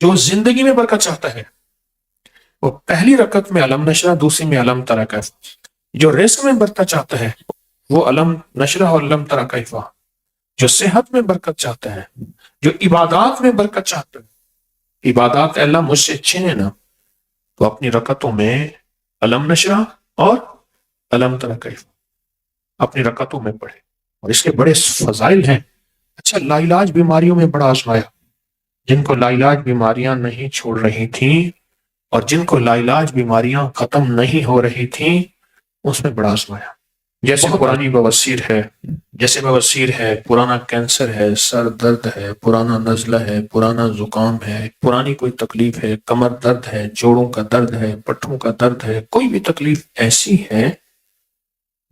جو زندگی میں برکت چاہتا ہے وہ پہلی رکعت میں علم نشرہ، دوسری میں علم تری کیف۔ جو رزق میں برکت چاہتا ہے وہ علم نشرہ اور علم تری کیف۔ جو صحت میں برکت چاہتا ہے، جو عبادات میں برکت چاہتا ہے، عبادات اللہ مجھ سے چھینے نا، تو اپنی رکعتوں میں علم نشرہ اور علم تری کیف اپنی رکعتوں میں پڑھے، اور اس کے بڑے فضائل ہیں۔ اچھا، لا علاج بیماریوں میں بڑا آزمایا، جن کو لا علاج بیماریاں نہیں چھوڑ رہی تھیں اور جن کو لا علاج بیماریاں ختم نہیں ہو رہی تھیں، اس میں بڑا آزمایا۔ جیسے پرانی بواسیر ہے، جیسے بواسیر ہے، پرانا کینسر ہے، سر درد ہے، پرانا نزلہ ہے، پرانا زکام ہے، پرانی کوئی تکلیف ہے، کمر درد ہے، جوڑوں کا درد ہے، پٹھوں کا درد ہے، کوئی بھی تکلیف ایسی ہے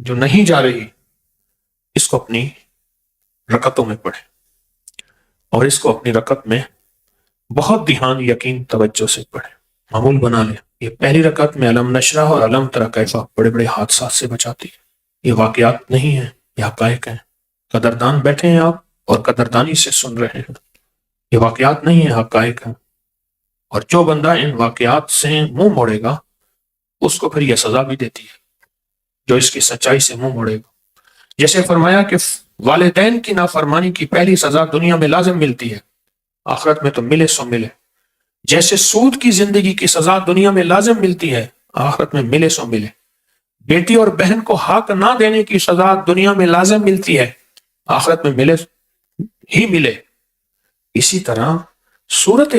جو نہیں جا رہی، اس کو اپنی رکعتوں میں پڑھے اور اس کو اپنی رکعت میں بہت دھیان، یقین، توجہ سے پڑھے، معمول بنا لے۔ یہ پہلی رکعت میں علم نشرہ اور علم تری کیف بڑے بڑے حادثات سے بچاتی ہے۔ یہ واقعات نہیں ہیں، یہ حقائق ہیں۔ قدردان بیٹھے ہیں آپ اور قدردانی سے سن رہے ہیں، یہ واقعات نہیں ہیں، حقائق ہیں۔ اور جو بندہ ان واقعات سے منہ موڑے گا اس کو پھر یہ سزا بھی دیتی ہے، جو اس کی سچائی سے منہ موڑے گا۔ جیسے فرمایا کہ والدین کی نافرمانی کی پہلی سزا دنیا میں لازم ملتی ہے، آخرت میں تو ملے سو ملے۔ جیسے سود کی زندگی کی سزا دنیا میں لازم ملتی ہے، آخرت میں ملے سو ملے۔ بیٹی اور بہن کو حق نہ دینے کی سزا دنیا میں لازم ملتی ہے، آخرت میں ملے ہی ملے۔ اسی طرح صورت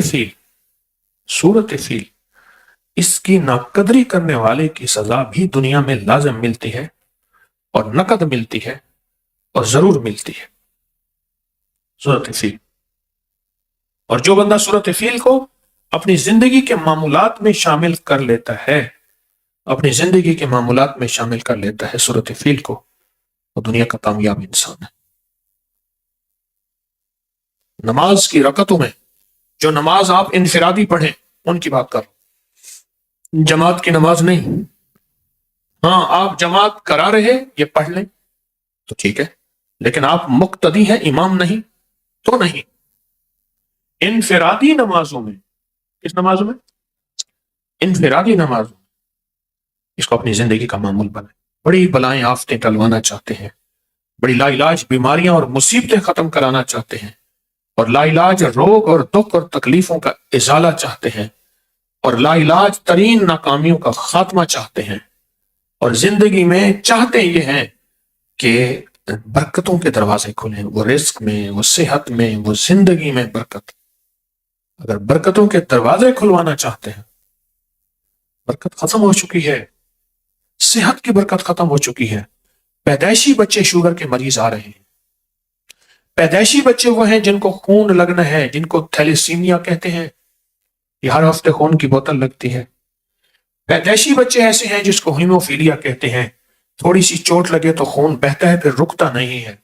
فیل، اس کی ناقدری کرنے والے کی سزا بھی دنیا میں لازم ملتی ہے اور نقد ملتی ہے اور ضرور ملتی ہے۔ صورت فیل، اور جو بندہ صورت فیل کو اپنی زندگی کے معمولات میں شامل کر لیتا ہے، اپنی زندگی کے معمولات میں شامل کر لیتا ہے صورت فیل کو، وہ دنیا کا کامیاب انسان ہے۔ نماز کی رکعتوں میں جو نماز آپ انفرادی پڑھیں ان کی بات کر، جماعت کی نماز نہیں۔ ہاں، آپ جماعت کرا رہے یہ پڑھ لیں تو ٹھیک ہے، لیکن آپ مقتدی ہیں، امام نہیں تو نہیں۔ انفرادی نمازوں میں، کس نمازوں میں؟ انفرادی نمازوں میں اس کو اپنی زندگی کا معمول بنائیں۔ بڑی بلائیں آفتیں ٹلوانا چاہتے ہیں، بڑی لا علاج بیماریاں اور مصیبتیں ختم کرانا چاہتے ہیں، اور لا علاج روگ اور دکھ اور تکلیفوں کا ازالہ چاہتے ہیں، اور لا علاج ترین ناکامیوں کا خاتمہ چاہتے ہیں، اور زندگی میں چاہتے یہ ہیں کہ برکتوں کے دروازے کھلیں، وہ رزق میں، وہ صحت میں، وہ زندگی میں برکت۔ اگر برکتوں کے دروازے کھلوانا چاہتے ہیں، برکت ختم ہو چکی ہے، صحت کی برکت ختم ہو چکی ہے۔ پیدائشی بچے شوگر کے مریض آ رہے ہیں، پیدائشی بچے وہ ہیں جن کو خون لگنا ہے، جن کو تھیلیسیمیا کہتے ہیں، یہ ہر ہفتے خون کی بوتل لگتی ہے۔ پیدائشی بچے ایسے ہیں جس کو ہیموفیلیا کہتے ہیں، تھوڑی سی چوٹ لگے تو خون بہتا ہے پھر رکتا نہیں ہے۔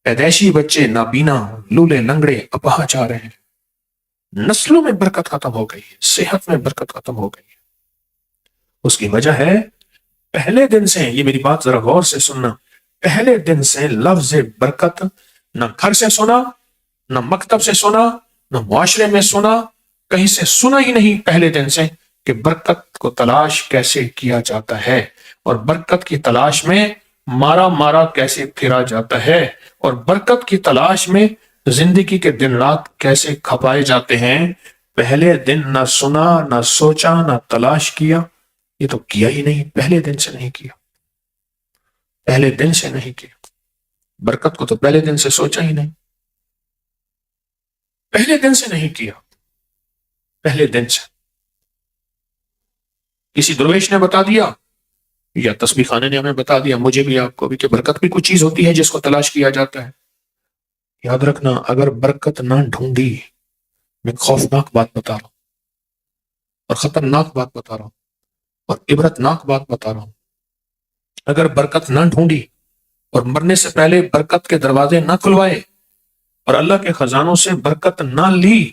پیدائشی بچے نابینا، لولے، لنگڑے، اپاہج آ رہے ہیں۔ نسلوں میں برکت ختم ہو گئی ہے، صحت میں برکت ختم ہو گئی ہے۔ اس کی وجہ ہے پہلے دن سے، یہ میری بات ذرا غور سے سننا، پہلے دن سے لفظ برکت نہ گھر سے سنا، نہ مکتب سے سنا، نہ معاشرے میں سنا، کہیں سے سنا ہی نہیں پہلے دن سے کہ برکت کو تلاش کیسے کیا جاتا ہے، اور برکت کی تلاش میں مارا مارا کیسے پھرا جاتا ہے، اور برکت کی تلاش میں زندگی کے دن رات کیسے کھپائے جاتے ہیں۔ پہلے دن نہ سنا، نہ سوچا، نہ تلاش کیا، یہ تو کیا ہی نہیں، پہلے دن سے نہیں کیا، پہلے دن سے نہیں کیا۔ برکت کو تو پہلے دن سے سوچا ہی نہیں، پہلے دن سے نہیں کیا، پہلے دن سے کسی درویش نے بتا دیا یا تسبیح خانے نے ہمیں بتا دیا، مجھے بھی آپ کو بھی، کہ برکت بھی کوئی چیز ہوتی ہے جس کو تلاش کیا جاتا ہے۔ یاد رکھنا، اگر برکت نہ ڈھونڈی، میں خوفناک بات بتا رہا ہوں اور خطرناک بات بتا رہا ہوں اور عبرتناک بات بتا رہا ہوں، اگر برکت نہ ڈھونڈی اور مرنے سے پہلے برکت کے دروازے نہ کھلوائے اور اللہ کے خزانوں سے برکت نہ لی،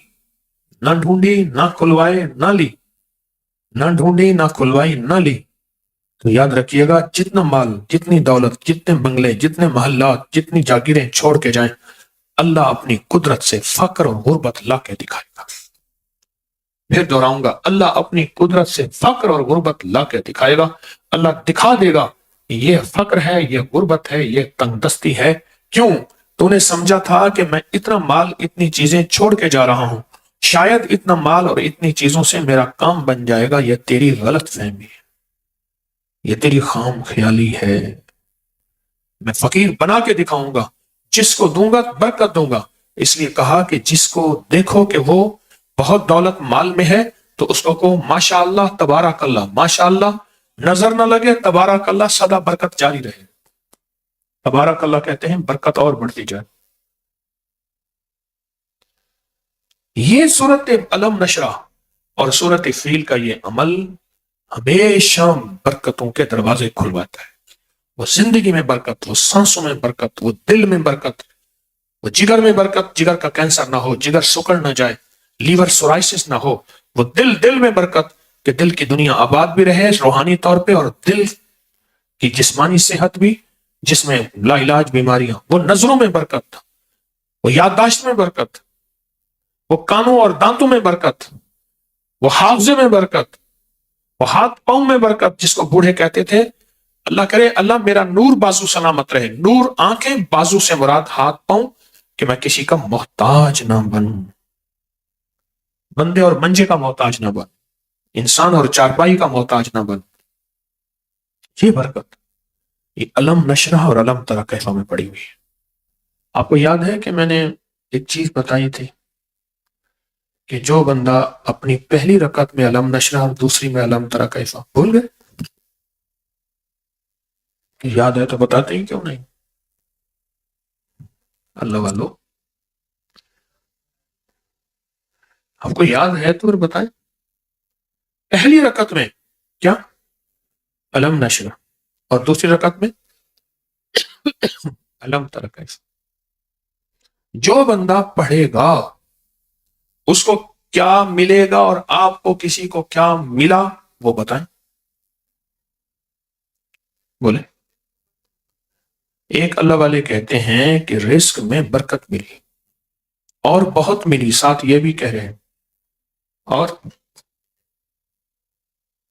نہ ڈھونڈی، نہ کھلوائے، نہ لی، نہ ڈھونڈی، نہ کھلوائی، نہ لی، تو یاد رکھیے گا جتنا مال، جتنی دولت، جتنے بنگلے، جتنے محلات، جتنی جاگیریں چھوڑ کے جائیں، اللہ اپنی قدرت سے فقر اور غربت لا کے دکھائے گا۔ پھر دہراؤں گا، اللہ اپنی قدرت سے فقر اور غربت لا کے دکھائے گا، اللہ دکھا دے گا یہ فقر ہے، یہ غربت ہے، یہ تنگ دستی ہے۔ کیوں؟ تو نے سمجھا تھا کہ میں اتنا مال، اتنی چیزیں چھوڑ کے جا رہا ہوں، شاید اتنا مال اور اتنی چیزوں سے میرا کام بن جائے گا۔ یہ تیری غلط فہمی ہے، یہ تیری خام خیالی ہے۔ میں فقیر بنا کے دکھاؤں گا، جس کو دوں گا برکت دوں گا۔ اس لیے کہا کہ جس کو دیکھو کہ وہ بہت دولت مال میں ہے تو اس کو ماشاء اللہ تبارک اللہ، ماشاء اللہ نظر نہ لگے، تبارک اللہ سدا برکت جاری رہے۔ تبارک اللہ کہتے ہیں برکت اور بڑھتی جائے۔ یہ صورت علم نشرہ اور صورت فیل کا یہ عمل ہمیشہ برکتوں کے دروازے کھلواتا ہے۔ وہ زندگی میں برکت، وہ سانسوں میں برکت، وہ دل میں برکت، وہ جگر میں برکت، جگر کا کینسر نہ ہو، جگر سکڑ نہ جائے، لیور سورائسس نہ ہو، وہ دل میں برکت کہ دل کی دنیا آباد بھی رہے روحانی طور پہ، اور دل کی جسمانی صحت بھی، جس میں لا علاج بیماریاں، وہ نظروں میں برکت، وہ یادداشت میں برکت، وہ کانوں اور دانتوں میں برکت، وہ حافظے میں برکت، وہ ہاتھ پاؤں میں برکت، جس کو بوڑھے کہتے تھے اللہ کرے اللہ میرا نور بازو سلامت رہے، نور آنکھیں، بازو سے مراد ہاتھ پاؤں، کہ میں کسی کا محتاج نہ بنوں، بندے اور منجے کا محتاج نہ بن، انسان اور چارپائی کا محتاج نہ بن۔ یہ برکت یہ علم نشرہ اور علم ترى کیفہ میں پڑی ہوئی ہے۔ آپ کو یاد ہے کہ میں نے ایک چیز بتائی تھی کہ جو بندہ اپنی پہلی رکعت میں علم نشرہ اور دوسری میں علم ترى کیفہ، بھول گئے؟ یاد ہے تو بتاتے ہی کیوں نہیں؟ اللہ والو، آپ کو یاد ہے تو پھر بتائیں۔ پہلی رکعت میں کیا؟ علم نشرہ، اور دوسری رکعت میں علم ترى کیفہ۔ جو بندہ پڑھے گا اس کو کیا ملے گا، اور آپ کو کسی کو کیا ملا وہ بتائیں، بولے۔ ایک اللہ والے کہتے ہیں کہ رزق میں برکت ملی اور بہت ملی، ساتھ یہ بھی کہہ رہے ہیں اور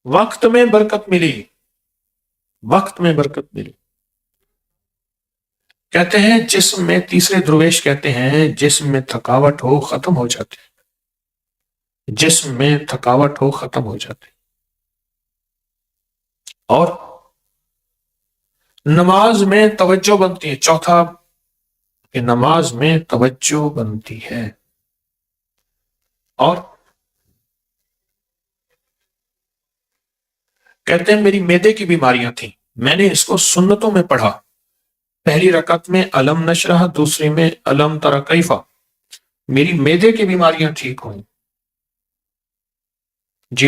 وقت میں برکت ملی، وقت میں برکت ملی۔ کہتے ہیں جسم میں، تیسرے درویش کہتے ہیں جسم میں تھکاوٹ ہو ختم ہو جاتی، جسم میں تھکاوٹ ہو ختم ہو جاتی، اور نماز میں توجہ بنتی ہے۔ چوتھا کہ نماز میں توجہ بنتی ہے، اور کہتے ہیں میری معدے کی بیماریاں تھیں، میں نے اس کو سنتوں میں پڑھا، پہلی رکعت میں علم نشرہ، دوسری میں علم ترى کیفہ، میری معدے کی بیماریاں ٹھیک ہوئیں۔ جی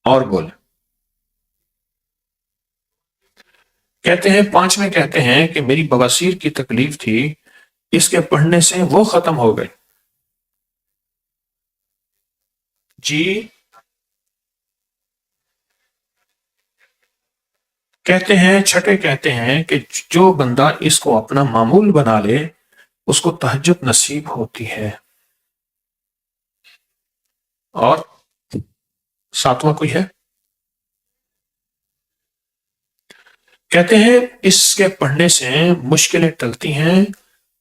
اور بولے۔ کہتے ہیں پانچویں کہتے ہیں کہ میری بواسیر کی تکلیف تھی، اس کے پڑھنے سے وہ ختم ہو گئے۔ جی کہتے ہیں چھٹے کہتے ہیں کہ جو بندہ اس کو اپنا معمول بنا لے اس کو تہجد نصیب ہوتی ہے۔ اور ساتواں کوئی ہے؟ کہتے ہیں اس کے پڑھنے سے مشکلیں ٹلتی ہیں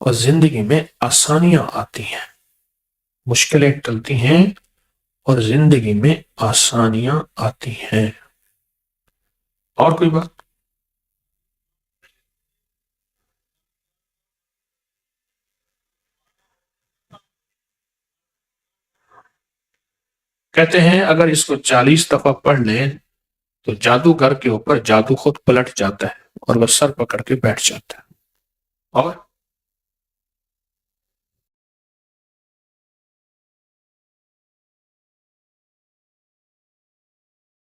اور زندگی میں آسانیاں آتی ہیں، مشکلیں ٹلتی ہیں اور زندگی میں آسانیاں آتی ہیں۔ اور کوئی بات؟ کہتے ہیں اگر اس کو 40 دفعہ پڑھ لیں تو جادوگر کے اوپر جادو خود پلٹ جاتا ہے اور وہ سر پکڑ کے بیٹھ جاتا ہے۔ اور